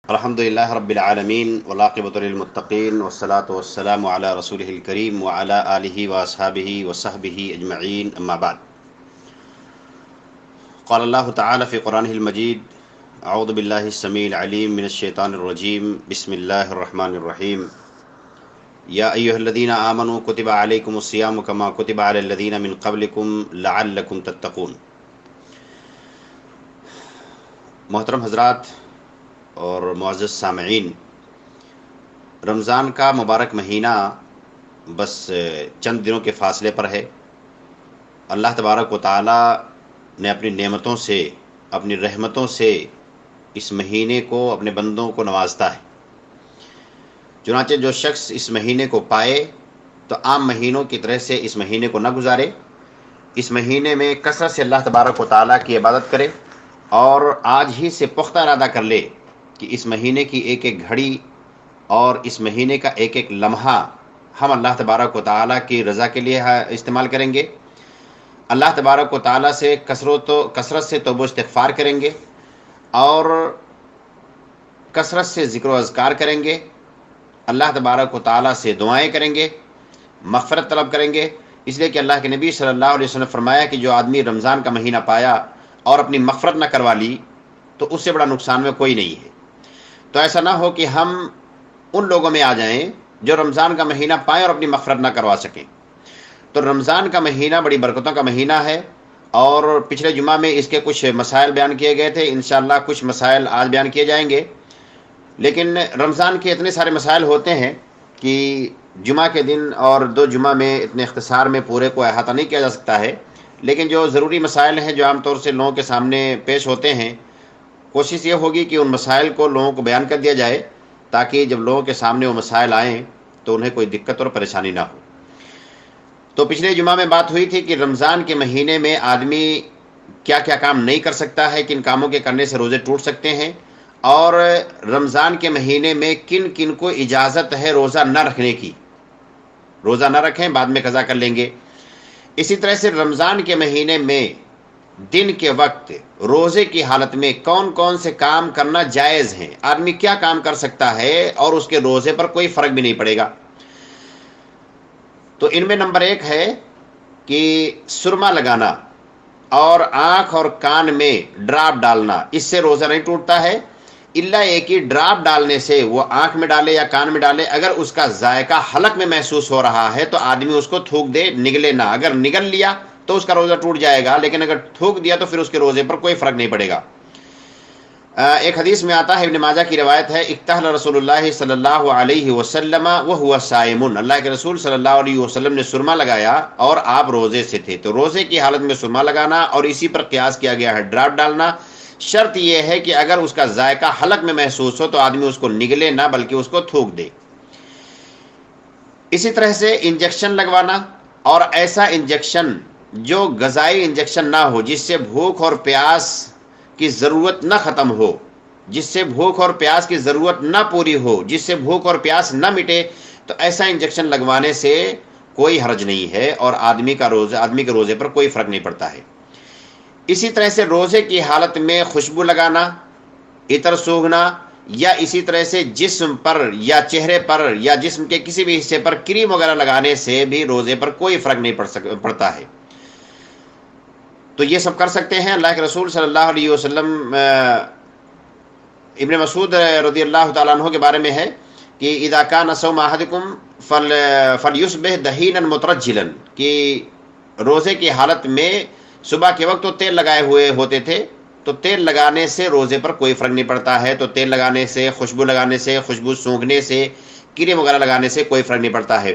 الحمد لله رب العالمين والعاقبة للمتقين والصلاة والسلام على رسوله الكريم وعلى آله وأصحابه وصحبه أجمعين أما بعد. قال الله تعالى في قرآنه المجيد: أعوذ بالله السميع العليم من الشيطان الرجيم. بسم الله الرحمن الرحيم. يا أيها الذين آمنوا كتب عليكم الصيام كما كتب على الذين من قبلكم لعلكم تتقون. محترم حضرات اور معزز سامعین، رمضان کا مبارک مہینہ بس چند دنوں کے فاصلے پر ہے. اللہ تبارک و تعالی نے اپنی نعمتوں سے، اپنی رحمتوں سے اس مہینے کو، اپنے بندوں کو نوازتا ہے. چنانچہ جو شخص اس مہینے کو پائے تو عام مہینوں کی طرح سے اس مہینے کو نہ گزارے، اس مہینے میں کثرت سے اللہ تبارک و تعالی کی عبادت کرے اور آج ہی سے پختہ ارادہ کر لے کہ اس مہینے کی ایک ایک گھڑی اور اس مہینے کا ایک ایک لمحہ ہم اللہ تبارک و تعالیٰ کی رضا کے لیے استعمال کریں گے. اللہ تبارک و تعالیٰ سے کثرت سے توبہ و استغفار کریں گے اور کثرت سے ذکر و اذکار کریں گے. اللہ تبارک و تعالیٰ سے دعائیں کریں گے، مغفرت طلب کریں گے، اس لیے کہ اللہ کے نبی صلی اللہ علیہ وسلم نے فرمایا کہ جو آدمی رمضان کا مہینہ پایا اور اپنی مغفرت نہ کروا لی تو اس سے بڑا نقصان میں کوئی نہیں ہے. تو ایسا نہ ہو کہ ہم ان لوگوں میں آ جائیں جو رمضان کا مہینہ پائیں اور اپنی مغفرت نہ کروا سکیں. تو رمضان کا مہینہ بڑی برکتوں کا مہینہ ہے اور پچھلے جمعہ میں اس کے کچھ مسائل بیان کیے گئے تھے. انشاءاللہ کچھ مسائل آج بیان کیے جائیں گے. لیکن رمضان کے اتنے سارے مسائل ہوتے ہیں کہ جمعہ کے دن اور 2 جمعہ میں اتنے اختصار میں پورے کو احاطہ نہیں کیا جا سکتا ہے. لیکن جو ضروری مسائل ہیں جو عام طور سے لوگوں کے سامنے پیش ہوتے ہیں، کوشش یہ ہوگی کہ ان مسائل کو لوگوں کو بیان کر دیا جائے تاکہ جب لوگوں کے سامنے وہ مسائل آئیں تو انہیں کوئی دقت اور پریشانی نہ ہو. تو پچھلے جمعہ میں بات ہوئی تھی کہ رمضان کے مہینے میں آدمی کیا کیا کام نہیں کر سکتا ہے، کن کاموں کے کرنے سے روزے ٹوٹ سکتے ہیں، اور رمضان کے مہینے میں کن کن کو اجازت ہے روزہ نہ رکھنے کی. روزہ نہ رکھیں، بعد میں قضا کر لیں گے. اسی طرح سے رمضان کے مہینے میں دن کے وقت روزے کی حالت میں کون کون سے کام کرنا جائز ہیں، آدمی کیا کام کر سکتا ہے اور اس کے روزے پر کوئی فرق بھی نہیں پڑے گا. تو ان میں نمبر 1 ہے کہ سرما لگانا اور آنکھ اور کان میں ڈراپ ڈالنا. اس سے روزہ نہیں ٹوٹتا ہے، الا ایک ہی ڈراپ ڈالنے سے، وہ آنکھ میں ڈالے یا کان میں ڈالے، اگر اس کا ذائقہ حلق میں محسوس ہو رہا ہے تو آدمی اس کو تھوک دے، نگلے نہ. اگر نگل لیا تو اس کا روزہ ٹوٹ جائے گا، لیکن اگر تھوک دیا تو پھر اس کے روزے پر کوئی فرق نہیں پڑے گا. ایک حدیث میں آتا ہے، ابن ماجہ کی روایت ہے، اکتحل رسول اللہ صلی اللہ علیہ وسلم وہو صائم. اللہ کے رسول صلی اللہ علیہ وسلم نے سرما لگایا اور آپ روزے سے تھے. تو روزے کی حالت میں سرما لگانا اور اسی پر قیاس کیا گیا ہے ڈراپ ڈالنا. شرط یہ ہے کہ اگر اس کا ذائقہ حلق میں محسوس ہو تو آدمی اس کو نگلے نہ بلکہ اس کو تھوک دے. اسی طرح سے انجیکشن لگوانا، اور ایسا انجیکشن جو غذائی انجیکشن نہ ہو، جس سے بھوک اور پیاس کی ضرورت نہ ختم ہو، جس سے بھوک اور پیاس کی ضرورت نہ پوری ہو، جس سے بھوک اور پیاس نہ مٹے، تو ایسا انجیکشن لگوانے سے کوئی حرج نہیں ہے اور آدمی کے روزے پر کوئی فرق نہیں پڑتا ہے. اسی طرح سے روزے کی حالت میں خوشبو لگانا، عطر سونگھنا، یا اسی طرح سے جسم پر یا چہرے پر یا جسم کے کسی بھی حصے پر کریم وغیرہ لگانے سے بھی روزے پر کوئی فرق نہیں پڑتا ہے. تو یہ سب کر سکتے ہیں. اللہ کے رسول صلی اللہ علیہ وسلم، ابن مسعود رضی اللہ تعالیٰ عنہ کے بارے میں ہے کہ اذا کان صوم احدکم فلیصبح دہینا مترجلا، کہ روزے کی حالت میں صبح کے وقت تو تیل لگائے ہوئے ہوتے تھے، تو تیل لگانے سے روزے پر کوئی فرق نہیں پڑتا ہے. تو تیل لگانے سے، خوشبو لگانے سے، خوشبو سونگھنے سے، کریم وغیرہ لگانے سے کوئی فرق نہیں پڑتا ہے.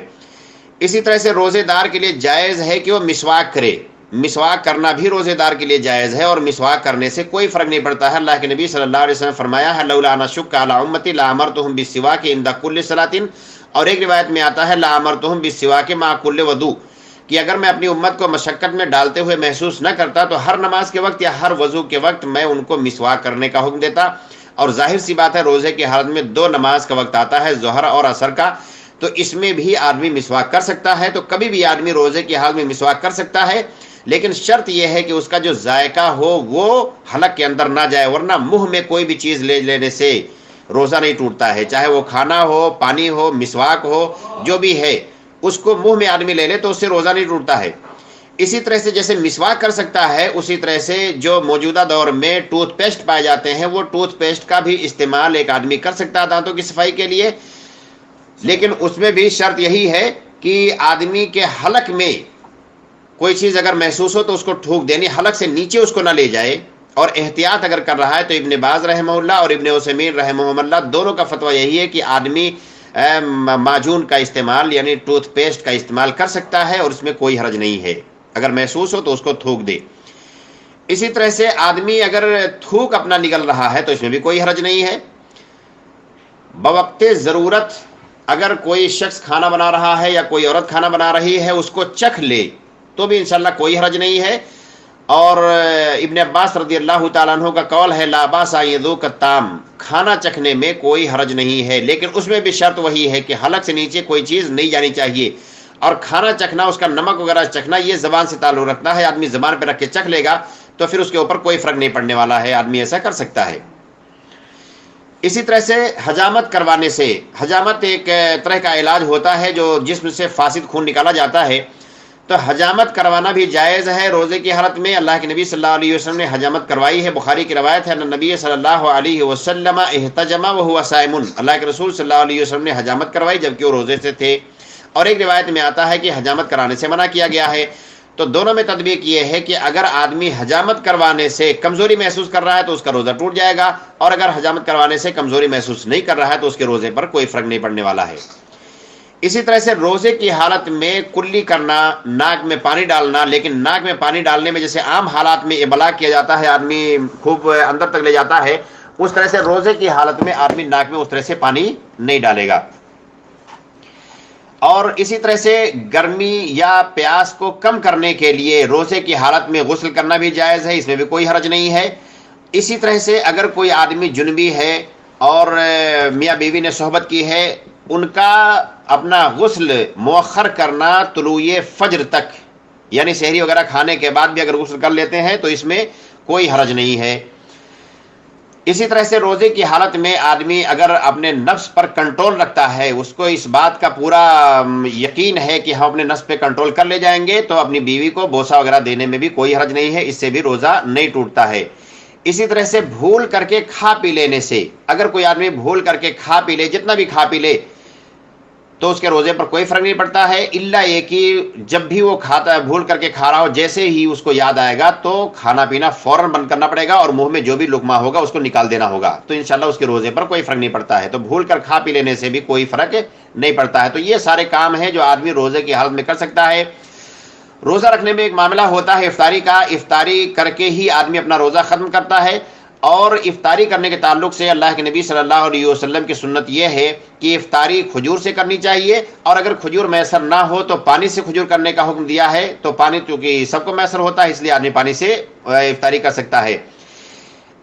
اسی طرح سے روزے دار کے لیے جائز ہے کہ وہ مسواک کرے. مسواک کرنا بھی روزے دار کے لیے جائز ہے اور مسواک کرنے سے کوئی فرق نہیں پڑتا ہے. اللہ کے نبی صلی اللہ علیہ وسلم فرمایا ہے، لولا ان اشق علی امتی لامرتهم بالسواک عند كل صلاۃ. اور ایک روایت میں آتا ہے لامرتهم بالسواک مع كل وضوء، کہ اگر میں اپنی امت کو مشقت میں ڈالتے ہوئے محسوس نہ کرتا تو ہر نماز کے وقت یا ہر وضو کے وقت میں ان کو مسواک کرنے کا حکم دیتا. اور ظاہر سی بات ہے روزے کی حالت میں 2 نماز کا وقت آتا ہے، ظہر اور عصر کا، تو اس میں بھی آدمی مسواک کر سکتا ہے. تو کبھی بھی آدمی روزے کی حالت میں مسواک کر سکتا ہے، لیکن شرط یہ ہے کہ اس کا جو ذائقہ ہو وہ حلق کے اندر نہ جائے، ورنہ منہ میں کوئی بھی چیز لے لینے سے روزہ نہیں ٹوٹتا ہے، چاہے وہ کھانا ہو، پانی ہو، مسواک ہو، جو بھی ہے اس کو منہ میں آدمی لے لے تو اس سے روزہ نہیں ٹوٹتا ہے۔ اسی طرح سے جیسے مسواک کر سکتا ہے، اسی طرح سے جو موجودہ دور میں ٹوتھ پیسٹ پائے جاتے ہیں، وہ ٹوتھ پیسٹ کا بھی استعمال ایک آدمی کر سکتا ہے دانتوں کی صفائی کے لیے، لیکن اس میں بھی شرط یہی ہے کہ آدمی کے حلق میں کوئی چیز اگر محسوس ہو تو اس کو تھوک دینی، حلق سے نیچے اس کو نہ لے جائے، اور احتیاط اگر کر رہا ہے تو ابن باز رحمہ اللہ اور ابن عثیمین رحمہ اللہ دونوں کا فتویٰ یہی ہے کہ آدمی معجون کا استعمال یعنی ٹوتھ پیسٹ کا استعمال کر سکتا ہے، اور اس میں کوئی حرج نہیں ہے، اگر محسوس ہو تو اس کو تھوک دے۔ اسی طرح سے آدمی اگر تھوک اپنا نگل رہا ہے تو اس میں بھی کوئی حرج نہیں ہے۔ بوقت ضرورت اگر کوئی شخص کھانا بنا رہا ہے یا کوئی عورت کھانا بنا رہی ہے، اس کو چکھ لے تو بھی انشاءاللہ کوئی حرج نہیں ہے۔ اور ابن عباس رضی اللہ تعالیٰ عنہ کا قول ہے لا باس ان یذوق الطعام، کھانا چکھنے میں کوئی حرج نہیں ہے، لیکن اس میں بھی شرط وہی ہے کہ حلق سے نیچے کوئی چیز نہیں جانی چاہیے، اور کھانا چکھنا، اس کا نمک وغیرہ چکھنا یہ زبان سے تعلق رکھتا ہے، آدمی زبان پہ رکھ کے چکھ لے گا تو پھر اس کے اوپر کوئی فرق نہیں پڑنے والا ہے، آدمی ایسا کر سکتا ہے۔ اسی طرح سے حجامت کروانے سے، حجامت ایک طرح کا علاج ہوتا ہے جو جسم سے فاسد خون نکالا جاتا ہے، تو حجامت کروانا بھی جائز ہے روزے کی حالت میں۔ اللہ کے نبی صلی اللہ علیہ وسلم نے حجامت کروائی ہے، بخاری کی روایت ہے، نبی صلی اللہ علیہ وسلم احتجم وهو صائم، اللہ کے رسول صلی اللہ علیہ وسلم نے حجامت کروائی جبکہ وہ روزے سے تھے۔ اور ایک روایت میں آتا ہے کہ حجامت کرانے سے منع کیا گیا ہے۔ تو دونوں میں تطبیق یہ ہے کہ اگر آدمی حجامت کروانے سے کمزوری محسوس کر رہا ہے تو اس کا روزہ ٹوٹ جائے گا، اور اگر حجامت کروانے سے کمزوری محسوس نہیں کر رہا ہے تو اس کے روزے پر کوئی فرق نہیں پڑنے والا ہے۔ اسی طرح سے روزے کی حالت میں کلی کرنا، ناک میں پانی ڈالنا، لیکن ناک میں پانی ڈالنے میں جیسے عام حالات میں ابلاغ کیا جاتا ہے، آدمی خوب اندر تک لے جاتا ہے، اس طرح سے روزے کی حالت میں آدمی ناک میں اس طرح سے پانی نہیں ڈالے گا۔ اور اسی طرح سے گرمی یا پیاس کو کم کرنے کے لیے روزے کی حالت میں غسل کرنا بھی جائز ہے، اس میں بھی کوئی حرج نہیں ہے۔ اسی طرح سے اگر کوئی آدمی جنبی ہے اور میاں بیوی نے صحبت کی ہے، ان کا اپنا غسل مؤخر کرنا طلوع فجر تک، یعنی سحری وغیرہ کھانے کے بعد بھی اگر غسل کر لیتے ہیں تو اس میں کوئی حرج نہیں ہے۔ اسی طرح سے روزے کی حالت میں آدمی اگر اپنے نفس پر کنٹرول رکھتا ہے، اس کو اس بات کا پورا یقین ہے کہ ہم اپنے نفس پہ کنٹرول کر لے جائیں گے، تو اپنی بیوی کو بوسہ وغیرہ دینے میں بھی کوئی حرج نہیں ہے، اس سے بھی روزہ نہیں ٹوٹتا ہے۔ اسی طرح سے بھول کر کے کھا پی لینے سے، اگر کوئی آدمی بھول کر کے کھا پی لے، جتنا بھی کھا پی لے، تو اس کے روزے پر کوئی فرق نہیں پڑتا ہے، الا یہ کہ جب بھی وہ کھاتا ہے بھول کر کے کھا رہا ہو، جیسے ہی اس کو یاد آئے گا تو کھانا پینا فوراً بند کرنا پڑے گا، اور منہ میں جو بھی لقمہ ہوگا اس کو نکال دینا ہوگا، تو انشاءاللہ اس کے روزے پر کوئی فرق نہیں پڑتا ہے۔ تو بھول کر کھا پی لینے سے بھی کوئی فرق نہیں پڑتا ہے۔ تو یہ سارے کام ہیں جو آدمی روزے کی حالت میں کر سکتا ہے۔ روزہ رکھنے میں ایک معاملہ ہوتا ہے افطاری کا، افطاری کر کے ہی آدمی اپنا روزہ ختم کرتا ہے، اور افطاری کرنے کے تعلق سے اللہ کے نبی صلی اللہ علیہ وسلم کی سنت یہ ہے کہ افطاری کھجور سے کرنی چاہیے، اور اگر کھجور میسر نہ ہو تو پانی سے کھجور کرنے کا حکم دیا ہے، تو پانی چونکہ سب کو میسر ہوتا ہے اس لیے آدمی پانی سے افطاری کر سکتا ہے۔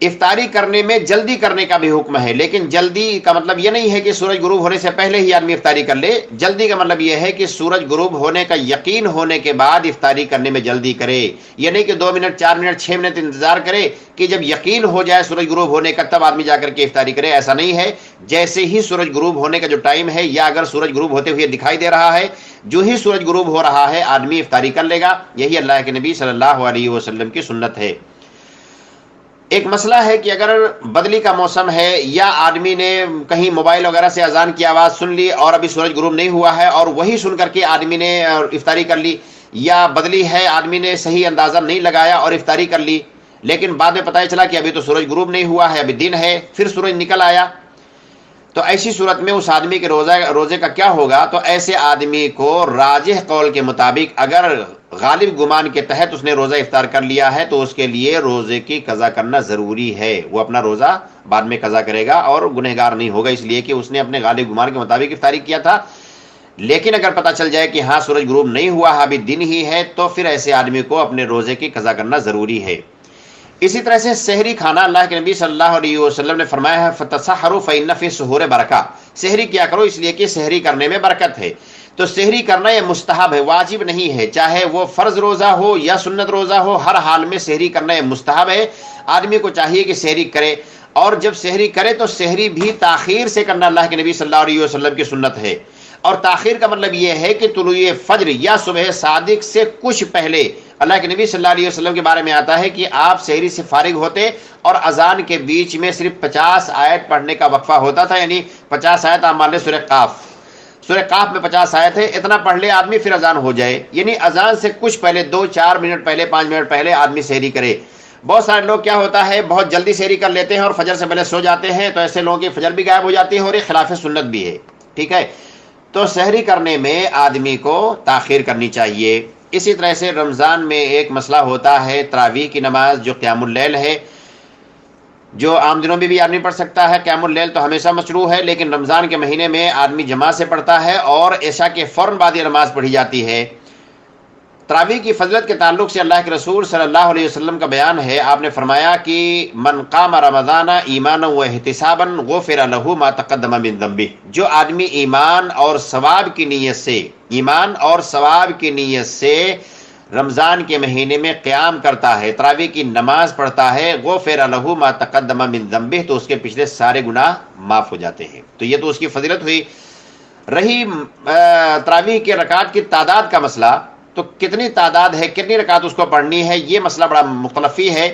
افطاری کرنے میں جلدی کرنے کا بھی حکم ہے، لیکن جلدی کا مطلب یہ نہیں ہے کہ سورج غروب ہونے سے پہلے ہی آدمی افطاری کر لے، جلدی کا مطلب یہ ہے کہ سورج غروب ہونے کا یقین ہونے کے بعد افطاری کرنے میں جلدی کرے، یہ نہیں کہ 2 منٹ 4 منٹ 6 منٹ انتظار کرے کہ جب یقین ہو جائے سورج غروب ہونے کا تب آدمی جا کر کے افطاری کرے، ایسا نہیں ہے۔ جیسے ہی سورج غروب ہونے کا جو ٹائم ہے، یا اگر سورج غروب ہوتے ہوئے دکھائی دے رہا ہے، جو ہی سورج غروب ہو رہا ہے آدمی افطاری کر لے گا، یہی اللہ کے نبی صلی اللہ علیہ وسلم کی سنت ہے۔ ایک مسئلہ ہے کہ اگر بدلی کا موسم ہے، یا آدمی نے کہیں موبائل وغیرہ سے اذان کی آواز سن لی اور ابھی سورج غروب نہیں ہوا ہے، اور وہی سن کر کے آدمی نے افطاری کر لی، یا بدلی ہے آدمی نے صحیح اندازہ نہیں لگایا اور افطاری کر لی، لیکن بعد میں پتہ چلا کہ ابھی تو سورج غروب نہیں ہوا ہے، ابھی دن ہے، پھر سورج نکل آیا، تو ایسی صورت میں اس آدمی کے روزے کا کیا ہوگا؟ تو ایسے آدمی کو راجح قول کے مطابق اگر غالب گمان کے تحت اس نے روزہ افطار کر لیا ہے تو اس کے لیے روزے کی قضا کرنا ضروری ہے، وہ اپنا روزہ بعد میں قضا کرے گا اور گنہگار نہیں ہوگا، اس لیے کہ اس نے اپنے غالب گمان کے مطابق افطاری کیا تھا۔ لیکن اگر پتہ چل جائے کہ ہاں سورج غروب نہیں ہوا ہے، ابھی دن ہی ہے، تو پھر ایسے آدمی کو اپنے روزے کی قضا کرنا ضروری ہے۔ اسی طرح سے سحری کھانا، اللہ کے نبی صلی اللہ علیہ وسلم نے فرمایا ہے فَتَسَحَّرُوا فَإِنَّ فِي السُّحُورِ بَرَکَةٌ، سحری کیا کرو اس لیے کہ سحری کرنے میں برکت ہے۔ تو سحری کرنا یہ مستحب ہے، واجب نہیں ہے، چاہے وہ فرض روزہ ہو یا سنت روزہ ہو، ہر حال میں سحری کرنا یہ مستحب ہے، آدمی کو چاہیے کہ سحری کرے۔ اور جب سحری کرے تو سحری بھی تاخیر سے کرنا اللہ کے نبی صلی اللہ علیہ وسلم کی سنت ہے. اور تاخیر کا مطلب یہ ہے کہ طلوع فجر یا صبح صادق سے کچھ پہلے. اللہ کے نبی صلی اللہ علیہ وسلم کے بارے میں آتا ہے کہ آپ سحری سے فارغ ہوتے اور اذان کے بیچ میں صرف 50 آیت پڑھنے کا وقفہ ہوتا تھا، یعنی 50 آیت آپ مان لیں سورہ قاف میں 50 آیت ہے، اتنا پڑھ لے آدمی پھر اذان ہو جائے. یعنی اذان سے کچھ پہلے 2-4 منٹ پہلے 5 منٹ پہلے آدمی سحری کرے. بہت سارے لوگ کیا ہوتا ہے بہت جلدی سحری کر لیتے ہیں اور فجر سے پہلے سو جاتے ہیں، تو ایسے لوگوں کی فجر بھی غائب ہو جاتی ہے اور یہ خلاف سنت بھی ہے. ٹھیک ہے، تو سحری کرنے میں آدمی کو تاخیر کرنی چاہیے. اسی طرح سے رمضان میں ایک مسئلہ ہوتا ہے تراویح کی نماز جو قیام اللیل ہے، جو عام دنوں میں بھی آدمی پڑھ سکتا ہے. قیام اللیل تو ہمیشہ مشروع ہے، لیکن رمضان کے مہینے میں آدمی جماعت سے پڑھتا ہے اور عشاء کے فوراً بعد یہ نماز پڑھی جاتی ہے. تراویح کی فضیلت کے تعلق سے اللہ کے رسول صلی اللہ علیہ وسلم کا بیان ہے. آپ نے فرمایا کہ من قام رمضان ایمانا و احتسابا غفر له ما تقدم من ذنبه. جو آدمی ایمان اور ثواب کی نیت سے رمضان کے مہینے میں قیام کرتا ہے، تراویح کی نماز پڑھتا ہے، غفر له ما تقدم من ذنبه، تو اس کے پچھلے سارے گناہ معاف ہو جاتے ہیں. تو یہ تو اس کی فضیلت ہوئی. رہی تراویح کے رکعات کی تعداد کا مسئلہ، تو کتنی تعداد ہے، کتنی رکعت اس کو پڑھنی ہے، یہ مسئلہ بڑا مختلفی ہے.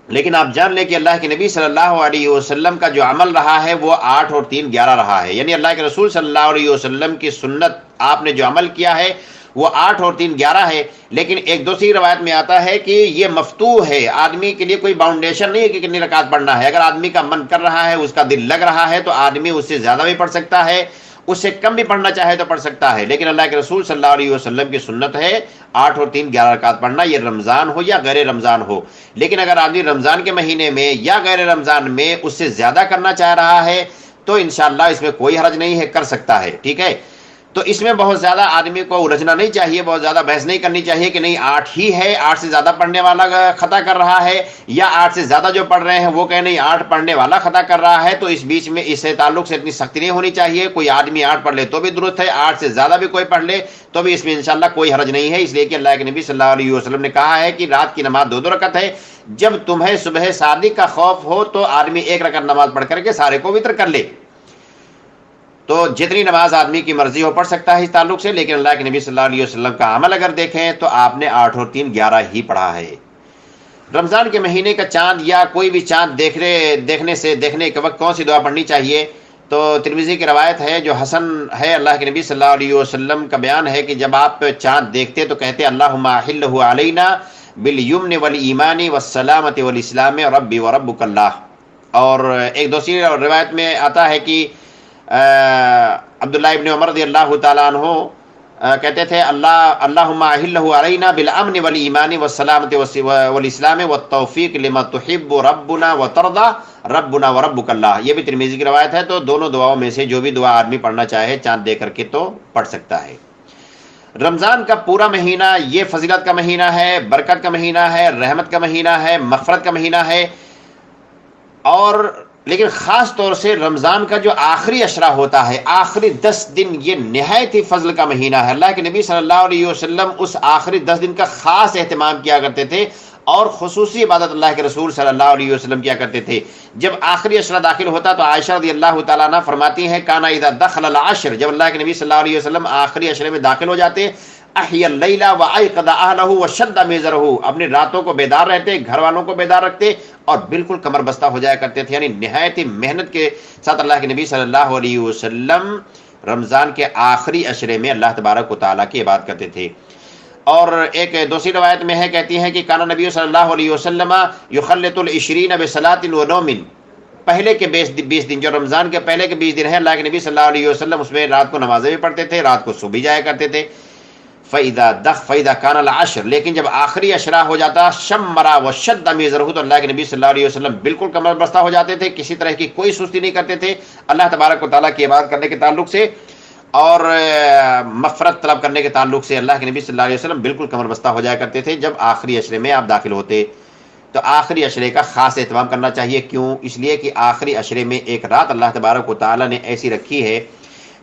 لیکن آپ جان لیں کہ اللہ کے نبی صلی اللہ علیہ وسلم کا جو عمل رہا ہے وہ 8 اور 3 11 رہا ہے. یعنی اللہ کے رسول صلی اللہ علیہ وسلم کی سنت آپ نے جو عمل کیا ہے وہ 8 اور 3 11 ہے. لیکن ایک دوسری روایت میں آتا ہے کہ یہ مفتوح ہے، آدمی کے لیے کوئی باؤنڈیشن نہیں ہے کہ کتنی رکعت پڑھنا ہے. اگر آدمی کا من کر رہا ہے، اس کا دل لگ رہا ہے، تو آدمی اس سے زیادہ بھی پڑھ سکتا ہے، اس سے کم بھی پڑھنا چاہے تو پڑھ سکتا ہے. لیکن اللہ کے رسول صلی اللہ علیہ وسلم کی سنت ہے 8 اور 3 11 رکعت پڑھنا، یہ رمضان ہو یا غیر رمضان ہو. لیکن اگر آدمی رمضان کے مہینے میں یا غیر رمضان میں اس سے زیادہ کرنا چاہ رہا ہے تو انشاءاللہ اس میں کوئی حرج نہیں ہے، کر سکتا ہے. ٹھیک ہے، تو اس میں بہت زیادہ آدمی کو الجھنا نہیں چاہیے، بہت زیادہ بحث نہیں کرنی چاہیے کہ نہیں 8 ہی ہے، 8 سے زیادہ پڑھنے والا خطا کر رہا ہے، یا 8 سے زیادہ جو پڑھ رہے ہیں وہ کہیں نہیں 8 پڑھنے والا خطا کر رہا ہے. تو اس بیچ میں اس سے تعلق سے اتنی سختی نہیں ہونی چاہیے. کوئی آدمی 8 پڑھ لے تو بھی درست ہے، 8 سے زیادہ بھی کوئی پڑھ لے تو بھی اس میں انشاءاللہ کوئی حرج نہیں ہے. اس لیے کہ اللہ کے نبی صلی اللہ علیہ وسلم نے کہا ہے کہ رات کی نماز 2 رکعت ہے. جب تمہیں صبح صادق کا خوف ہو تو آدمی 1 رکعت نماز پڑھ کر کے سارے کو وتر کر لے. تو جتنی نماز آدمی کی مرضی ہو پڑھ سکتا ہے اس تعلق سے. لیکن اللہ کے نبی صلی اللہ علیہ وسلم کا عمل اگر دیکھیں تو آپ نے 8 اور 3 11 ہی پڑھا ہے. رمضان کے مہینے کا چاند یا کوئی بھی چاند دیکھنے کے وقت کون سی دعا پڑھنی چاہیے؟ تو ترمذی کی روایت ہے جو حسن ہے. اللہ کے نبی صلی اللہ علیہ وسلم کا بیان ہے کہ جب آپ چاند دیکھتے تو کہتے اللہم احلہ علینا بالیمن والایمان والسلامۃ والاسلام ربی وربک اللہ. اور ایک دوسری روایت میں آتا ہے کہ عبداللہ ابن عمر رضی اللہ تعالیٰ عنہ کہتے تھے اللہم احلہ علینا بالامن والایمان والسلامۃ والاسلام والتوفیق لما تحب ربنا وترضى ربنا وربک اللہ. یہ بھی ترمذی کی روایت ہے. تو دونوں دعاؤں میں سے جو بھی دعا آدمی پڑھنا چاہے چاند دیکھ کر کے تو پڑھ سکتا ہے. رمضان کا پورا مہینہ یہ فضیلت کا مہینہ ہے، برکت کا مہینہ ہے، رحمت کا مہینہ ہے، مغفرت کا مہینہ ہے. اور لیکن خاص طور سے رمضان کا جو آخری عشرہ ہوتا ہے، آخری 10 دن، یہ نہایت ہی فضل کا مہینہ ہے. اللہ کے نبی صلی اللہ علیہ وسلم اس آخری 10 دن کا خاص اہتمام کیا کرتے تھے اور خصوصی عبادت اللہ کے رسول صلی اللہ علیہ وسلم کیا کرتے تھے. جب آخری عشرہ داخل ہوتا تو عائشہ رضی اللہ تعالیٰ عنہ فرماتی ہیں کانا اذا دخل العشر، جب اللہ کے نبی صلی اللہ علیہ وسلم آخری عشرے میں داخل ہو جاتے احیا اللیل وایقظ اہلہ وشد میزرہ، اپنی راتوں کو بیدار رہتے، گھر والوں کو بیدار رکھتے اور بالکل کمر بستہ ہو جایا کرتے تھے. یعنی نہایت ہی محنت کے ساتھ اللہ کے نبی صلی اللہ علیہ وسلم رمضان کے آخری عشرے میں اللہ تبارک و تعالیٰ کی عبادت کرتے تھے. اور ایک دوسری روایت میں ہے، کہتی ہیں کہ کانا نبی صلی اللہ علیہ وسلم یخلط العشرین بصلاۃ ونوم، پہلے کے 20 دن جو رمضان کے پہلے کے 20 دن ہیں اللہ کے نبی صلی اللہ علیہ وسلم اس میں رات کو نمازیں بھی پڑھتے تھے، رات کو سو بھی جایا کرتے تھے. فَإِذَا كَانَ الْعَشْرُ، لیکن جب آخری عشرہ ہو جاتا شمرا وشد میزرہ، تو اللہ کے نبی صلی اللہ علیہ وسلم بالکل کمر بستہ ہو جاتے تھے، کسی طرح کی کوئی سستی نہیں کرتے تھے اللہ تبارک و تعالیٰ کی عبادت کرنے کے تعلق سے اور مغفرت طلب کرنے کے تعلق سے. اللہ کے نبی صلی اللہ علیہ وسلم بالکل کمر بستہ ہو جایا کرتے تھے جب آخری عشرے میں آپ داخل ہوتے. تو آخری عشرے کا خاص اہتمام کرنا چاہیے. کیوں؟ اس لیے کہ آخری عشرے میں ایک رات اللہ تبارک و تعالیٰ نے ایسی رکھی ہے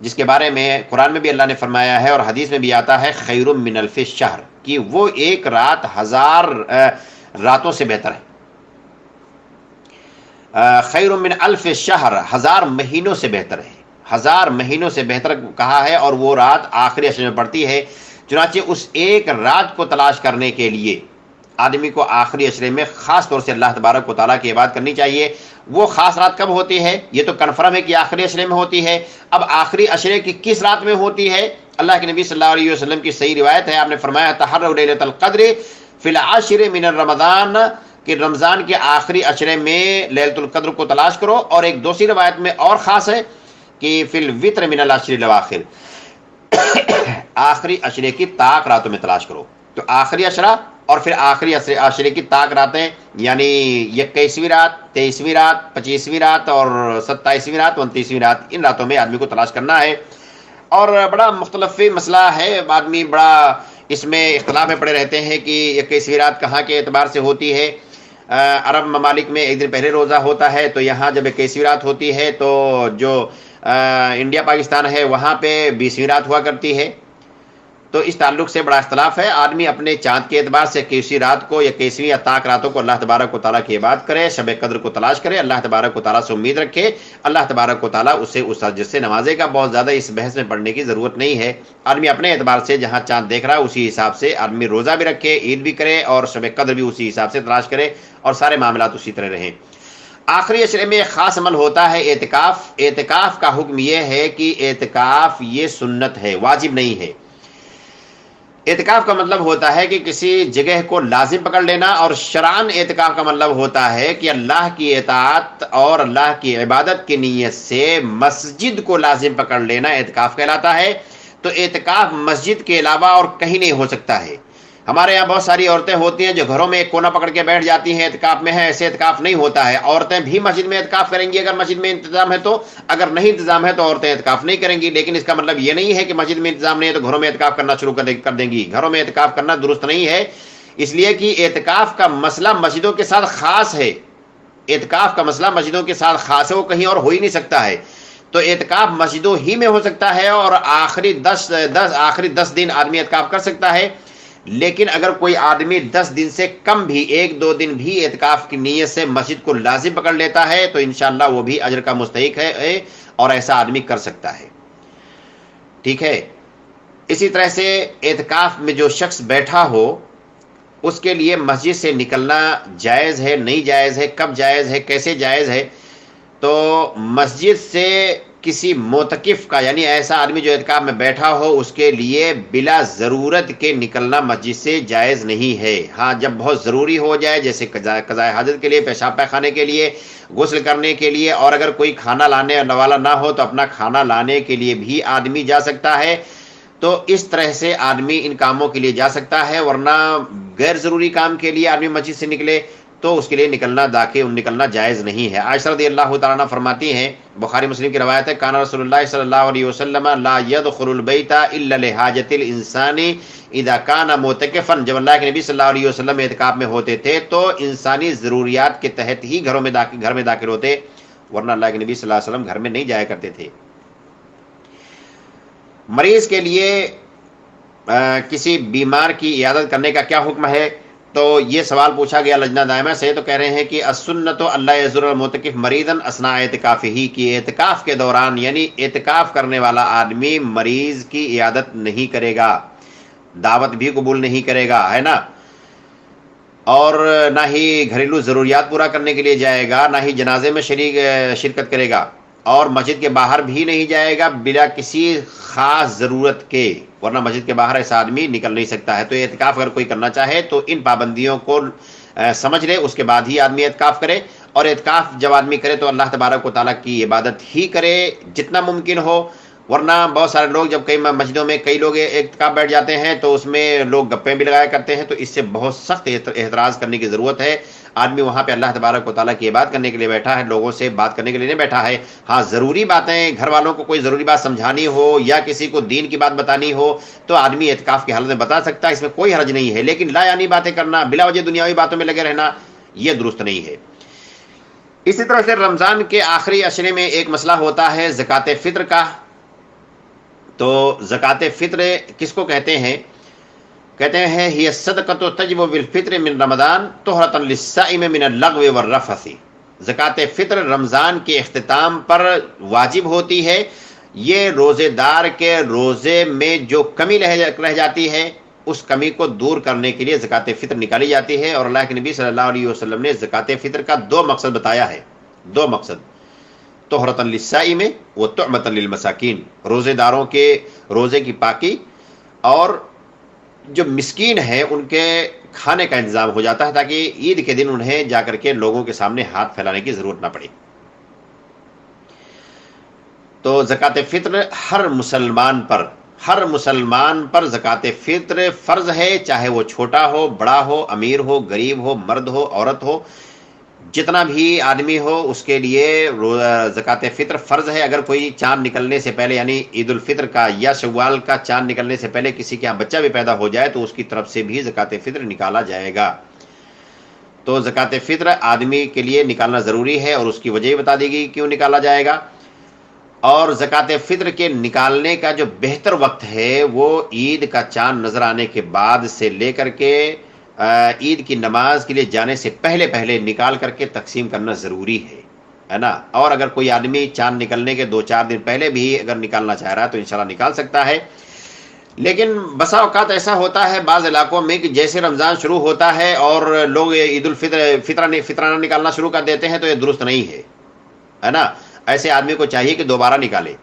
جس کے بارے میں قرآن میں بھی اللہ نے فرمایا ہے اور حدیث میں بھی آتا ہے خیر من الف شہر، کہ وہ ایک رات 1000 راتوں سے بہتر ہے. خیر من الف شہر، 1000 مہینوں سے بہتر ہے، 1000 مہینوں سے بہتر کہا ہے، اور وہ رات آخری عشرے میں پڑتی ہے۔ چنانچہ اس ایک رات کو تلاش کرنے کے لیے آدمی کو آخری عشرے میں خاص طور سے اللہ تبارک و تعالیٰ کی عبادت کرنی چاہیے۔ وہ خاص رات کب ہوتی ہے؟ یہ تو کنفرم ہے کہ آخری عشرے میں ہوتی ہے۔ اب آخری عشرے کی کس رات میں ہوتی ہے؟ اللہ کے نبی صلی اللہ علیہ وسلم کی صحیح روایت ہے، آپ نے فرمایا تحروا لیلۃ القدر فی العاشر من رمضان، کہ رمضان کے آخری عشرے میں لیلۃ القدر کو تلاش کرو، اور ایک دوسری روایت میں اور خاص ہے کہ فی الوتر من العشر الاواخر، آخری عشرے کی طاق راتوں میں تلاش کرو۔ تو آخری عشرہ اور پھر آخری عشرے کی طاق راتیں، یعنی 21ویں رات، 23ویں رات، 25ویں رات اور 27ویں رات، 29ویں رات، ان راتوں میں آدمی کو تلاش کرنا ہے۔ اور بڑا مختلف مسئلہ ہے، آدمی بڑا اس میں اختلاف میں پڑے رہتے ہیں کہ 21ویں رات کہاں کے اعتبار سے ہوتی ہے۔ عرب ممالک میں ایک دن پہلے روزہ ہوتا ہے، تو یہاں جب 21ویں رات ہوتی ہے تو جو انڈیا پاکستان ہے وہاں پہ 20ویں رات ہوا کرتی ہے۔ تو اس تعلق سے بڑا اختلاف ہے، آدمی اپنے چاند کے اعتبار سے 21ویں رات کو یا 21ویں یا طاق راتوں کو اللہ تبارک و تعالیٰ کی عبادت کرے، شب قدر کو تلاش کرے، اللہ تبارک و تعالیٰ سے امید رکھے، اللہ تبارک و تعالیٰ اسے اس اجر سے نوازے گا۔ بہت زیادہ اس بحث میں پڑھنے کی ضرورت نہیں ہے، آدمی اپنے اعتبار سے جہاں چاند دیکھ رہا ہے اسی حساب سے آدمی روزہ بھی رکھے، عید بھی کرے، اور شب قدر بھی اسی حساب سے تلاش کرے، اور سارے معاملات اسی طرح رہیں۔ آخری عشرے میں ایک خاص عمل ہوتا ہے اعتکاف۔ اعتکاف کا حکم یہ ہے کہ اعتکاف یہ سنت ہے، واجب نہیں ہے۔ اعتکاف کا مطلب ہوتا ہے کہ کسی جگہ کو لازم پکڑ لینا، اور شرعاً اعتکاف کا مطلب ہوتا ہے کہ اللہ کی اطاعت اور اللہ کی عبادت کی نیت سے مسجد کو لازم پکڑ لینا اعتکاف کہلاتا ہے۔ تو اعتکاف مسجد کے علاوہ اور کہیں نہیں ہو سکتا ہے۔ ہمارے یہاں بہت ساری عورتیں ہوتی ہیں جو گھروں میں ایک کونا پکڑ کے بیٹھ جاتی ہیں، اعتکاف میں ہیں، ایسے اعتکاف نہیں ہوتا ہے۔ عورتیں بھی مسجد میں اعتکاف کریں گی اگر مسجد میں انتظام ہے تو، اگر نہیں انتظام ہے تو عورتیں اعتکاف نہیں کریں گی۔ لیکن اس کا مطلب یہ نہیں ہے کہ مسجد میں انتظام نہیں ہے تو گھروں میں اعتکاف کرنا شروع کر دیں گی۔ گھروں میں اعتکاف کرنا درست نہیں ہے، اس لیے کہ اعتکاف کا مسئلہ مسجدوں کے ساتھ خاص ہے۔ اعتکاف کا مسئلہ مسجدوں کے ساتھ خاص ہے، وہ کہیں اور ہو ہی نہیں سکتا ہے۔ تو اعتکاف مسجدوں ہی میں ہو سکتا ہے، اور آخری 10 دن آدمی اعتکاف کر سکتا ہے۔ لیکن اگر کوئی آدمی 10 دن سے کم بھی 1-2 دن بھی اعتکاف کی نیت سے مسجد کو لازم پکڑ لیتا ہے تو انشاءاللہ وہ بھی اجر کا مستحق ہے، اور ایسا آدمی کر سکتا ہے۔ ٹھیک ہے، اسی طرح سے اعتکاف میں جو شخص بیٹھا ہو اس کے لیے مسجد سے نکلنا جائز ہے، نہیں جائز ہے، کب جائز ہے، کیسے جائز ہے؟ تو مسجد سے کسی معتکف کا، یعنی ایسا آدمی جو اعتکاف میں بیٹھا ہو، اس کے لیے بلا ضرورت کے نکلنا مسجد سے جائز نہیں ہے۔ ہاں جب بہت ضروری ہو جائے، جیسے قضاء حاجت کے لیے، پیشاب پاخانے کے لیے، غسل کرنے کے لیے، اور اگر کوئی کھانا لانے والا نہ ہو تو اپنا کھانا لانے کے لیے بھی آدمی جا سکتا ہے۔ تو اس طرح سے آدمی ان کاموں کے لیے جا سکتا ہے، ورنہ غیر ضروری کام کے لیے آدمی مسجد سے نکلے تو اس کے لیے نکلنا جائز نہیں ہے۔ عائشہ رضی اللہ تعالیٰ عنہ فرماتی ہیں، بخاری مسلم کی روایت ہے، کان رسول اللہ صلی اللہ علیہ وسلم لا يدخل البیت الا لحاجت الانسان اذا کان معتکفا، جب اللہ کے نبی صلی اللہ علیہ وسلم اعتکاف میں ہوتے تھے تو انسانی ضروریات کے تحت ہی گھر میں داخل ہوتے، ورنہ اللہ کے نبی صلی اللہ علیہ وسلم گھر میں نہیں جایا کرتے تھے۔ مریض کے لیے کسی بیمار کی عیادت کرنے کا کیا حکم ہے؟ تو یہ سوال پوچھا گیا لجنہ دائمہ سے، تو کہہ رہے ہیں کہ السنۃ اللہ یزور المعتکف مریضا اثناء اعتکافہ، کی اعتکاف کے دوران، یعنی اعتکاف کرنے والا آدمی مریض کی عیادت نہیں کرے گا، دعوت بھی قبول نہیں کرے گا، ہے نا، اور نہ ہی گھریلو ضروریات پورا کرنے کے لیے جائے گا، نہ ہی جنازے میں شرکت کرے گا، اور مسجد کے باہر بھی نہیں جائے گا بلا کسی خاص ضرورت کے، ورنہ مسجد کے باہر ایسا آدمی نکل نہیں سکتا ہے۔ تو اعتکاف اگر کوئی کرنا چاہے تو ان پابندیوں کو سمجھ لے، اس کے بعد ہی آدمی اعتکاف کرے، اور اعتکاف جب آدمی کرے تو اللہ تبارک و تعالیٰ کی عبادت ہی کرے جتنا ممکن ہو، ورنہ بہت سارے لوگ جب کئی مسجدوں میں کئی لوگ اعتکاف بیٹھ جاتے ہیں تو اس میں لوگ گپیں بھی لگایا کرتے ہیں، تو اس سے بہت سخت احتراز کرنے کی ضرورت ہے۔ آدمی وہاں پہ اللہ تبارک و تعالیٰ کی عبادت کرنے کے لیے بیٹھا ہے، لوگوں سے بات کرنے کے لیے نہیں بیٹھا ہے۔ ہاں ضروری باتیں، گھر والوں کو کوئی ضروری بات سمجھانی ہو یا کسی کو دین کی بات بتانی ہو تو آدمی اعتکاف کی حالت میں بتا سکتا ہے، اس میں کوئی حرج نہیں ہے، لیکن لا یعنی باتیں کرنا، بلا وجہ دنیاوی باتوں میں لگے رہنا، یہ درست نہیں ہے۔ اسی طرح سے رمضان کے آخری عشرے میں ایک مسئلہ ہوتا ہے زکوٰۃ فطر کا۔ تو زکوٰۃ فطر کس کو کہتے ہیں؟ کہتے ہیں ہی صدقۃ تجب بالفطر من رمضان طہرۃ للصائم من اللغو والرفث، زکوٰۃ فطر رمضان کے اختتام پر واجب ہوتی ہے. یہ روزے دار کے روزے میں جو کمی رہ جاتی ہے اس کمی کو دور کرنے کے لیے زکوٰۃ فطر نکالی جاتی ہے. اور اللہ کے نبی صلی اللہ علیہ وسلم نے زکوٰۃ فطر کا 2 مقصد بتایا ہے. 2 مقصد: طہرۃ للصائم و طعمۃ للمساکین، روزے داروں کے روزے کی پاکی اور جو مسکین ہیں ان کے کھانے کا انتظام ہو جاتا ہے تاکہ عید کے دن انہیں جا کر کے لوگوں کے سامنے ہاتھ پھیلانے کی ضرورت نہ پڑے. تو زکوٰۃ فطر ہر مسلمان پر زکوٰۃ فطر فرض ہے، چاہے وہ چھوٹا ہو، بڑا ہو، امیر ہو، غریب ہو، مرد ہو، عورت ہو، جتنا بھی آدمی ہو اس کے لیے زکوٰۃ فطر فرض ہے. اگر کوئی چاند نکلنے سے پہلے یعنی عید الفطر کا یا شوال کا چاند نکلنے سے پہلے کسی کے یہاں بچہ بھی پیدا ہو جائے تو اس کی طرف سے بھی زکوٰۃ فطر نکالا جائے گا. تو زکوٰۃ فطر آدمی کے لیے نکالنا ضروری ہے اور اس کی وجہ بتا دی گئی کیوں نکالا جائے گا. اور زکوٰۃ فطر کے نکالنے کا جو بہتر وقت ہے وہ عید کا چاند نظر آنے کے بعد سے لے کر کے عید کی نماز کے لیے جانے سے پہلے نکال کر کے تقسیم کرنا ضروری ہے نا. اور اگر کوئی آدمی چاند نکلنے کے 2-4 دن پہلے بھی اگر نکالنا چاہ رہا ہے تو انشاءاللہ نکال سکتا ہے. لیکن بسا اوقات ایسا ہوتا ہے بعض علاقوں میں کہ جیسے رمضان شروع ہوتا ہے اور لوگ عید فطرانہ نکالنا شروع کر دیتے ہیں تو یہ درست نہیں ہے نا. ایسے آدمی کو چاہیے کہ دوبارہ نکالے.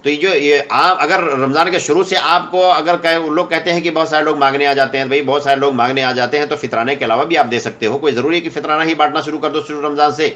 تو یہ آپ اگر رمضان کے شروع سے آپ کو اگر لوگ کہتے ہیں کہ بہت سارے لوگ مانگنے آ جاتے ہیں، بھائی بہت سارے لوگ مانگنے آ جاتے ہیں تو فطرانے کے علاوہ بھی آپ دے سکتے ہو. کوئی ضروری ہے کہ فطرانہ ہی بانٹنا شروع کر دو شروع رمضان سے.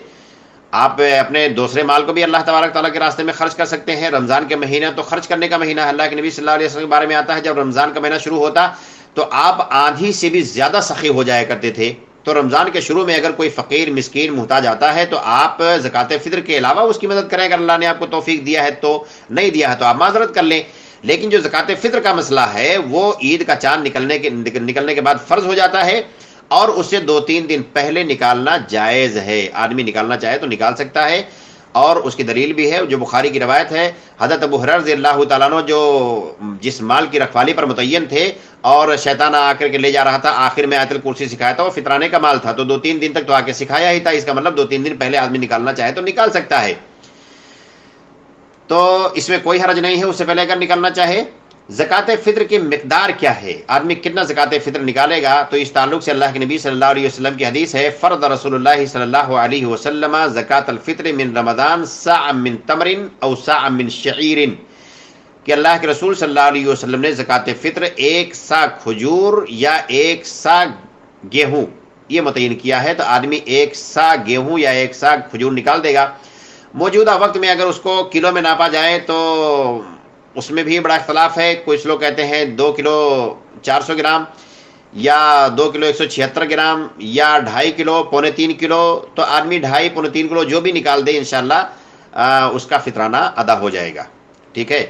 آپ اپنے دوسرے مال کو بھی اللہ تبارک تعالیٰ کے راستے میں خرچ کر سکتے ہیں. رمضان کے مہینہ تو خرچ کرنے کا مہینہ ہے. اللہ کے نبی صلی اللہ علیہ وسلم کے بارے میں آتا ہے جب رمضان کا مہینہ شروع ہوتا تو آپ آدھی سے بھی زیادہ سخی ہو جایا کرتے تھے. تو رمضان کے شروع میں اگر کوئی فقیر مسکین محتاج آتا ہے تو آپ زکوٰۃ فطر کے علاوہ اس کی مدد کریں. اگر اللہ نے آپ کو توفیق دیا ہے تو، نہیں دیا ہے تو آپ معذرت کر لیں. لیکن جو زکوٰۃ فطر کا مسئلہ ہے وہ عید کا چاند نکلنے کے بعد فرض ہو جاتا ہے اور اس سے 2-3 دن پہلے نکالنا جائز ہے. آدمی نکالنا چاہے تو نکال سکتا ہے. اور اس کی دلیل بھی ہے جو بخاری کی روایت ہے، حضرت ابو ہریرہ رضی اللہ تعالیٰ عنہ جو جس مال کی رکھوالی پر متعین تھے اور شیطان آ کر کے لے جا رہا تھا، آخر میں آیت الکرسی سکھایا تھا. وہ فطرانے کا مال تھا تو 2-3 دن تک تو آ کے سکھایا ہی تھا. اس کا مطلب 2-3 دن پہلے آدمی نکالنا چاہے تو نکال سکتا ہے. تو اس میں کوئی حرج نہیں ہے اس سے پہلے اگر نکالنا چاہے. زکوٰۃ فطر کی مقدار کیا ہے؟ آدمی کتنا زکوٰۃ فطر نکالے گا؟ تو اس تعلق سے اللہ کے نبی صلی اللہ علیہ وسلم کی حدیث ہے، فرض رسول اللہ صلی اللہ علیہ وسلم زکوٰۃ الفطر من رمضان صاع من تمر او صاع من شعیر، کہ اللہ کے رسول صلی اللہ علیہ وسلم نے زکوٰۃ فطر 1 سا کھجور یا 1 سا گیہوں یہ متعین کیا ہے. تو آدمی 1 سا گیہوں یا 1 سا کھجور نکال دے گا. موجودہ وقت میں اگر اس کو کلو میں ناپا جائے تو اس میں بھی بڑا اختلاف ہے. کچھ لوگ کہتے ہیں 2 کلو 400 گرام یا 2 کلو 176 گرام یا 2.5 کلو 2.25 کلو. تو آدمی 2.5 2.25 کلو جو بھی نکال دے انشاءاللہ اس کا فطرانہ ادا ہو جائے گا. ٹھیک ہے.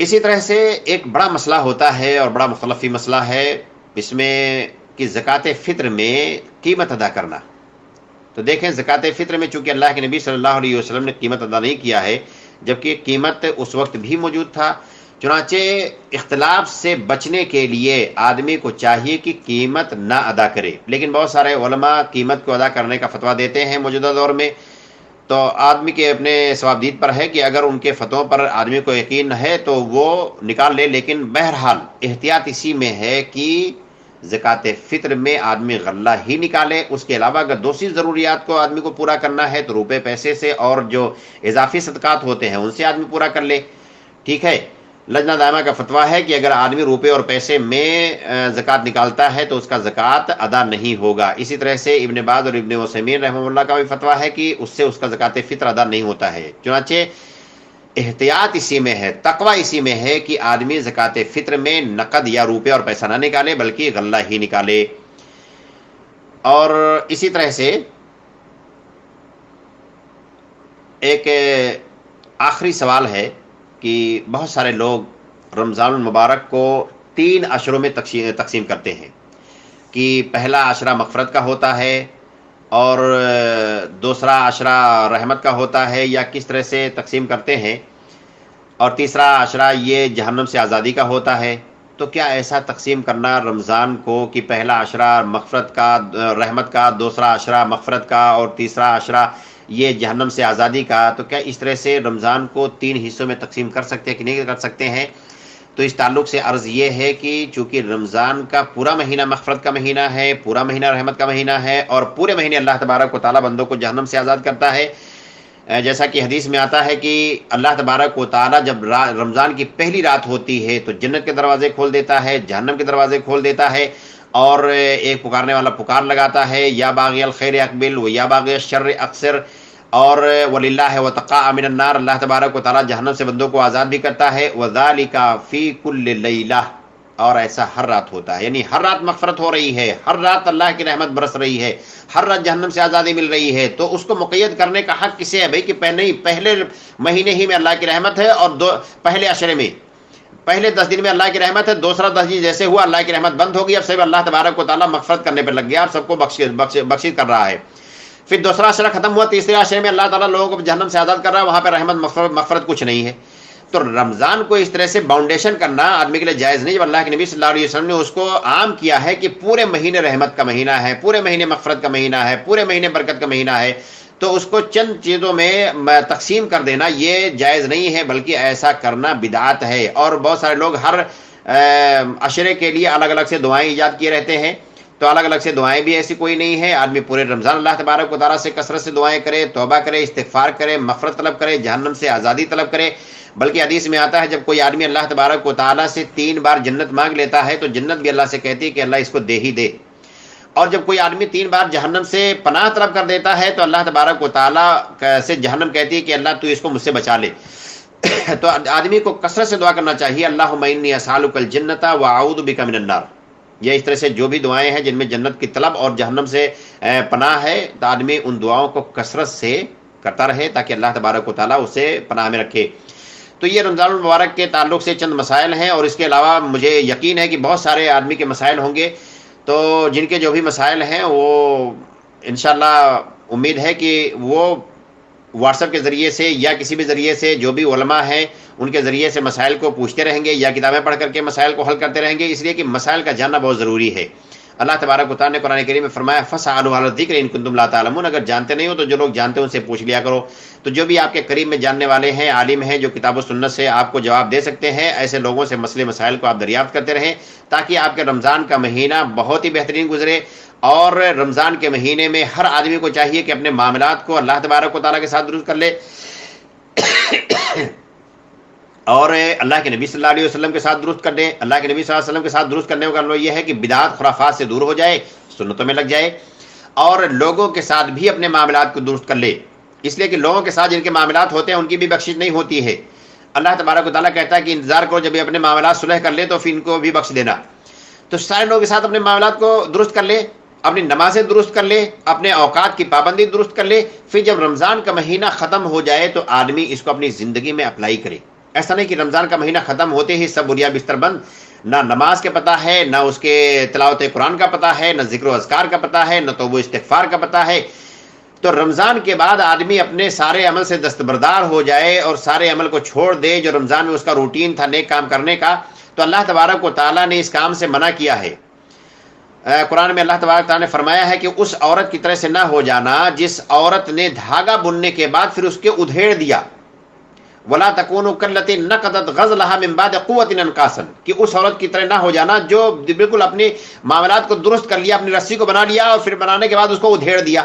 اسی طرح سے ایک بڑا مسئلہ ہوتا ہے اور بڑا مختلفی مسئلہ ہے اس میں کہ زکوٰۃ فطر میں قیمت ادا کرنا. تو دیکھیں زکوٰۃ فطر میں چونکہ اللہ کے نبی صلی اللہ علیہ وسلم نے قیمت ادا نہیں کیا ہے جبکہ قیمت اس وقت بھی موجود تھا. چنانچہ اختلاف سے بچنے کے لیے آدمی کو چاہیے کہ قیمت نہ ادا کرے. لیکن بہت سارے علماء قیمت کو ادا کرنے کا فتویٰ دیتے ہیں موجودہ دور میں. تو آدمی کے اپنے ثوابدید پر ہے کہ اگر ان کے فتووں پر آدمی کو یقین ہے تو وہ نکال لے. لیکن بہرحال احتیاط اسی میں ہے کہ زکوٰۃ فطر میں آدمی غلہ ہی نکالے. اس کے علاوہ اگر دوسری ضروریات کو آدمی کو پورا کرنا ہے تو روپے پیسے سے اور جو اضافی صدقات ہوتے ہیں ان سے آدمی پورا کر لے. ٹھیک ہے. لجنہ دائمہ کا فتویٰ ہے کہ اگر آدمی روپے اور پیسے میں زکوٰۃ نکالتا ہے تو اس کا زکوٰۃ ادا نہیں ہوگا. اسی طرح سے ابن باز اور ابن عثیمین رحمہ اللہ کا بھی فتویٰ ہے کہ اس سے اس کا زکوٰۃ فطر ادا نہیں ہوتا ہے. چنانچہ احتیاط اسی میں ہے، تقویٰ اسی میں ہے کہ آدمی زکوٰۃ فطر میں نقد یا روپے اور پیسہ نہ نکالے بلکہ غلہ ہی نکالے. اور اسی طرح سے ایک آخری سوال ہے کہ بہت سارے لوگ رمضان المبارک کو 3 عشروں میں تقسیم کرتے ہیں کہ پہلا عشرہ مغفرت کا ہوتا ہے اور دوسرا عشرہ رحمت کا ہوتا ہے یا کس طرح سے تقسیم کرتے ہیں، اور تیسرا عشرہ یہ جہنم سے آزادی کا ہوتا ہے. تو کیا ایسا تقسیم کرنا رمضان کو کہ پہلا عشرہ مغفرت کا، رحمت کا، دوسرا عشرہ مغفرت کا، اور تیسرا عشرہ یہ جہنم سے آزادی کا، تو کیا اس طرح سے رمضان کو 3 حصوں میں تقسیم کر سکتے ہیں کہ نہیں کر سکتے ہیں؟ تو اس تعلق سے عرض یہ ہے کہ چونکہ رمضان کا پورا مہینہ مغفرت کا مہینہ ہے، پورا مہینہ رحمت کا مہینہ ہے، اور پورے مہینے اللہ تبارک و تعالیٰ بندوں کو جہنم سے آزاد کرتا ہے، جیسا کہ حدیث میں آتا ہے کہ اللہ تبارک و تعالیٰ جب رمضان کی پہلی رات ہوتی ہے تو جنت کے دروازے کھول دیتا ہے، جہنم کے دروازے کھول دیتا ہے، اور ایک پکارنے والا پکار لگاتا ہے، یا باغی الخیر اقبل و یا باغی الشر اقصر، اور وللہ وتقاء من النار، اللہ تبارک و تعالیٰ جہنم سے بندوں کو آزاد بھی کرتا ہے، وذالک فی کل لیلہ، اور ایسا ہر رات ہوتا ہے، یعنی ہر رات مغفرت ہو رہی ہے، ہر رات اللہ کی رحمت برس رہی ہے، ہر رات جہنم سے آزادی مل رہی ہے، تو اس کو مقید کرنے کا حق کسے ہے بھائی کہ پہلے مہینے ہی میں اللہ کی رحمت ہے، اور پہلے عشرے میں، پہلے 10 دن میں اللہ کی رحمت ہے، دوسرا 10 دن جیسے ہوا اللہ کی رحمت بند ہوگی، اب سب اللہ تبارک و تعالیٰ مغفرت کرنے پہ لگ گیا، اب سب کو بخشش کر رہا ہے۔ پھر دوسرا عشرہ ختم ہوا، تیسرے عشرے میں اللہ تعالیٰ لوگوں کو جہنم سے آزاد کر رہا ہے، وہاں پہ رحمت مغفرت کچھ نہیں ہے۔ تو رمضان کو اس طرح سے باؤنڈیشن کرنا آدمی کے لیے جائز نہیں، جب اللہ کے نبی صلی اللہ علیہ وسلم نے اس کو عام کیا ہے کہ پورے مہینے رحمت کا مہینہ ہے، پورے مہینے مغفرت کا مہینہ ہے، پورے مہینے برکت کا مہینہ ہے، تو اس کو چند چیزوں میں تقسیم کر دینا یہ جائز نہیں ہے، بلکہ ایسا کرنا بدعت ہے۔ اور بہت سارے لوگ ہر عشرے کے لیے الگ الگ سے دعائیں ایجاد کیے رہتے ہیں، تو الگ الگ سے دعائیں بھی ایسی کوئی نہیں ہے، آدمی پورے رمضان اللہ تبارک و تعالیٰ سے کثرت سے دعائیں کرے، توبہ کرے، استغفار کرے، مغفرت طلب کرے، جہنم سے آزادی طلب کرے۔ بلکہ حدیث میں آتا ہے جب کوئی آدمی اللہ تبارک و تعالیٰ سے 3 بار جنت مانگ لیتا ہے تو جنت بھی اللہ سے کہتی ہے کہ اللہ اس کو دے ہی دے، اور جب کوئی آدمی 3 بار جہنم سے پناہ طلب کر دیتا ہے تو اللہ تبارک و تعالیٰ سے جہنم کہتی ہے کہ اللہ تو اس کو مجھ سے بچا لے۔ تو آدمی کو کثرت سے دعا کرنا چاہیے، اللہم انی اسألک الجنۃ واعوذ بک من النار، یہ اس طرح سے جو بھی دعائیں ہیں جن میں جنت کی طلب اور جہنم سے پناہ ہے، تو آدمی ان دعاؤں کو کثرت سے کرتا رہے تاکہ اللہ تبارک و تعالیٰ اسے پناہ میں رکھے۔ تو یہ رمضان المبارک کے تعلق سے چند مسائل ہیں، اور اس کے علاوہ مجھے یقین ہے کہ بہت سارے آدمی کے مسائل ہوں گے، تو جن کے جو بھی مسائل ہیں وہ انشاءاللہ امید ہے کہ وہ واٹس ایپ کے ذریعے سے یا کسی بھی ذریعے سے جو بھی علماء ہیں ان کے ذریعے سے مسائل کو پوچھتے رہیں گے یا کتابیں پڑھ کر کے مسائل کو حل کرتے رہیں گے، اس لیے کہ مسائل کا جاننا بہت ضروری ہے۔ اللہ تبارک و تعالیٰ نے قرآن کریم میں فرمایا فَاسْأَلُوا أَهْلَ الذِّكْرِ إِن كُنتُمْ لَا تَعْلَمُونَ، اگر جانتے نہیں ہو تو جو لوگ جانتے ہیں ان سے پوچھ لیا کرو۔ تو جو بھی آپ کے قریب میں جاننے والے ہیں، عالم ہیں، جو کتاب و سنت سے آپ کو جواب دے سکتے ہیں، ایسے لوگوں سے مسئلے مسائل کو آپ دریافت کرتے رہیں تاکہ آپ کے رمضان کا مہینہ بہت ہی بہترین گزرے۔ اور رمضان کے مہینے میں ہر آدمی کو چاہیے کہ اپنے معاملات کو اللہ تبارک و تعالیٰ کے ساتھ درست کر لے، اور اللہ کے نبی صلی اللہ علیہ وسلم کے ساتھ درست کر دیں۔ اللہ کے نبی صلی اللہ علیہ وسلم کے ساتھ درست کرنے کا مطلب یہ ہے کہ بدعات خرافات سے دور ہو جائے، سنتوں میں لگ جائے، اور لوگوں کے ساتھ بھی اپنے معاملات کو درست کر لے، اس لیے کہ لوگوں کے ساتھ جن کے معاملات ہوتے ہیں ان کی بھی بخشش نہیں ہوتی ہے۔ اللہ تبارک و تعالیٰ کہتا ہے کہ انتظار کرو، جب یہ اپنے معاملات صلح کر لے تو پھر ان کو بھی بخش دینا۔ تو سارے لوگوں کے ساتھ اپنے معاملات کو درست کر لے، اپنی نمازیں درست کر لے، اپنے اوقات کی پابندی درست کر لے، پھر جب رمضان کا مہینہ ختم ہو جائے تو آدمی اس کو اپنی زندگی میں اپلائی کرے۔ ایسا نہیں کہ رمضان کا مہینہ ختم ہوتے ہی سب بوریا بستر بند، نہ نماز کے پتہ ہے، نہ اس کے تلاوت قرآن کا پتہ ہے، نہ ذکر و اذکار کا پتہ ہے، نہ توبہ و استغفار کا پتہ ہے۔ تو رمضان کے بعد آدمی اپنے سارے عمل سے دستبردار ہو جائے اور سارے عمل کو چھوڑ دے جو رمضان میں اس کا روٹین تھا نیک کام کرنے کا، تو اللہ تبارک و تعالیٰ نے اس کام سے منع کیا ہے۔ قرآن میں اللہ تبارک تعالیٰ نے فرمایا ہے کہ اس عورت کی طرح سے نہ ہو جانا جس عورت نے دھاگا بننے کے بعد پھر اس کے ادھیڑ دیا، وَلَا تَكُونُوا كَالَّتِي نَقَضَتْ غَزْلَهَا مِن بَعْدِ قُوَّةٍ أَنْكَاثًا، کہ اس عورت کی طرح نہ ہو جانا جو بالکل اپنے معاملات کو درست کر لیا، اپنی رسی کو بنا لیا اور پھر بنانے کے بعد اس کو ادھیڑ دیا۔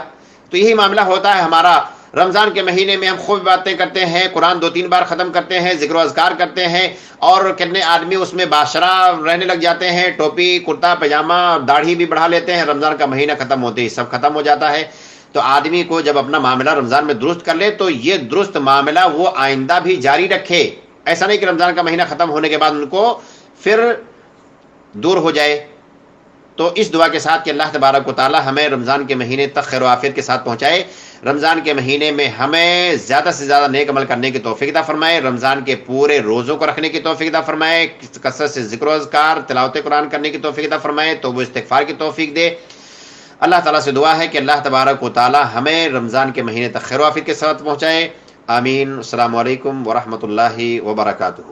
تو یہی معاملہ ہوتا ہے ہمارا رمضان کے مہینے میں، ہم خوب باتیں کرتے ہیں، قرآن 2-3 بار ختم کرتے ہیں، ذکر و اذکار کرتے ہیں، اور کتنے آدمی اس میں باشرہ رہنے لگ جاتے ہیں، ٹوپی کرتا پاجامہ داڑھی بھی بڑھا لیتے ہیں، رمضان کا مہینہ ختم ہوتے ہی سب ختم ہو جاتا ہے۔ تو آدمی کو جب اپنا معاملہ رمضان میں درست کر لے تو یہ درست معاملہ وہ آئندہ بھی جاری رکھے، ایسا نہیں کہ رمضان کا مہینہ ختم ہونے کے بعد ان کو پھر دور ہو جائے۔ تو اس دعا کے ساتھ کہ اللہ تبارک و تعالی ہمیں رمضان کے مہینے تک خیر و عافیت کے ساتھ پہنچائے، رمضان کے مہینے میں ہمیں زیادہ سے زیادہ نیک عمل کرنے کی توفیق عطا فرمائے، رمضان کے پورے روزوں کو رکھنے کی توفیق عطا فرمائے، کثرت سے ذکر و اذکار تلاوت قرآن کرنے کی توفیق عطا فرمائے، توبہ استغفار کی توفیق دے۔ اللہ تعالیٰ سے دعا ہے کہ اللہ تبارک و تعالی ہمیں رمضان کے مہینے تک خیر و عافیت کے ساتھ پہنچائے، آمین۔ السلام علیکم ورحمۃ اللہ وبرکاتہ۔